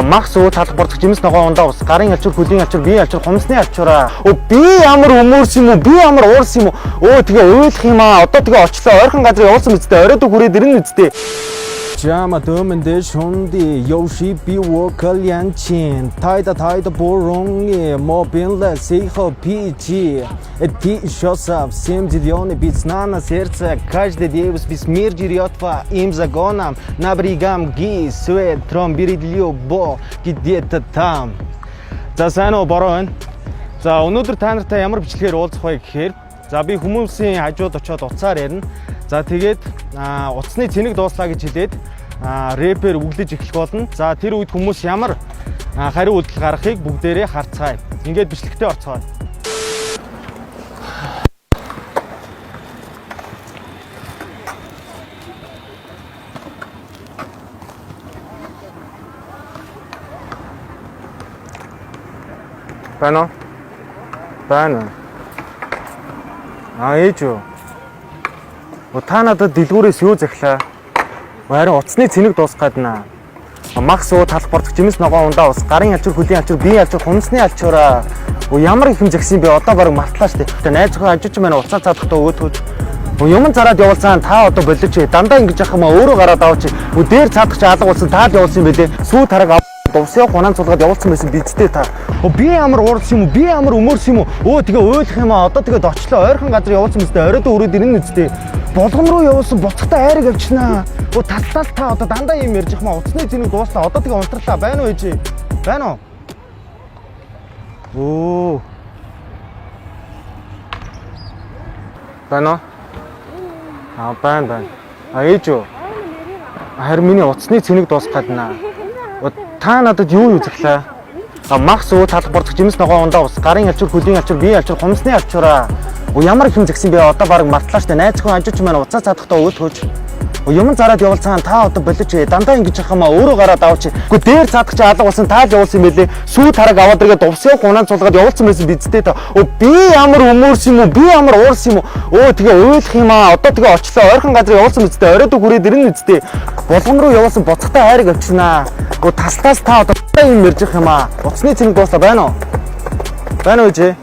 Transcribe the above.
Мах суу талах борцох жимс ногоо ундаа ус гарын альчур хөлийн альчур бие альчур хумсны альчураа. Би ямар өмөрс юм уу? Би ямар уурс юм уу? Тэгээ уйлах юм аа. Одоо тэгээ очлоо. Ойрхон газар явуулсан үсттэй. Оройд хүрээд ирнэ үсттэй. Чама дөмөндө шунди Yoshi би вокалянчин тайда боронги мобинле сейхо пичи ти шосав 7 миллионы бицнана сердце каждый девус без мир жирётва им загоном набригам ги свет тромбирид любо где-то там. За сайн уу бороо байна. За өнөөдөр та нартай ямар бичлэгээр уулзах вэ гэхээр за би хүмүүсийн хажууд очиод уцаар ярина. За тэгээд утасны цэник дууслаа гэж хэлээд рэпер үглэж эхлэх болно. За тэр үед хүмүүс ямар хариу үйлдэл гаргахыг бүгдээрээ харцгаая. Ингээд бичлэгтээ орцгоё. Байна. Ээж юу? Та надад дэлгүүрээс юу захилаа? Харин утасны цэник дуусах гадна. Мах суу талах борцох жимс ногоо ундаа ус гарын альчур хөлийн альчур бие альчур хумсны альчураа. Ямар их юм загсан бэ? Одоо бараг мартлаа штэ. Найз охин ажиж байна уцаа цаадахтаа өгөөдгөөч. Юм зараад явуулсан та одоо болооч. Дандаа ингэж явах юм аа өөрөө гараад аваач. Дээр цаадах чи алга болсон таал явуулсан юм бэлээ. Сүү тараг Довсоо хунан цулгаад явуулсан байсан бидтэй та. Би ямар уурс юм уу? Би ямар өмөрс юм уу? Тэгээ уйлах юм аа. Одоо тэгээд очлоо. Ойрхон газар явуулсан мэт оройд өрөөд ирнэ үстэй. Болгон руу явуулсан буцахтаа айраг авчнаа. Талтал та одоо дандаа юм ярьж маа. Утасны цэник дууслаа. Одоо тэгээ унтралаа. Байна уу ээж? Байна уу? Байна. Байна. Ээж юу? Харин миний утасны цэник дуусах гадна. Та надад юу захилаа? Мах суу талах борцох жимс ногоо ундаа ус гарын альчур хөлийн альчур бие альчур хумсны альчураа. Ямар их юм загсан бэ? Одоо бараг мартлаа штэ. Найз охин ажиж байна уцаа цаадахтаа өгөөдгөөч. Юм зараад явуулсан та одоо болооч. Дандаа ингэж явах юм аа өөрөө гараад аваач. Дээр цаадах чи алга болсон таал явуулсан юм бэлээ. Сүү тараг аваад ирэгээ довсоо хунан цулгаад явуулсан байсан бидтэй та. Би ямар өмөрс юм уу? Би ямар уурс юм уу? Тэгээ уйлах юм аа. Одоо тэгээ очлоо. Ойрхон газар явуулсан үсттэй. Оройд хүрээд ирнэ үсттэй. Болгон руу явуулсан буцахтаа хайрыг авчнаа. Таслаас та одоо юм ярьж явах юм аа. Утасны цэник дуусла байна уу? Байна уу ээж?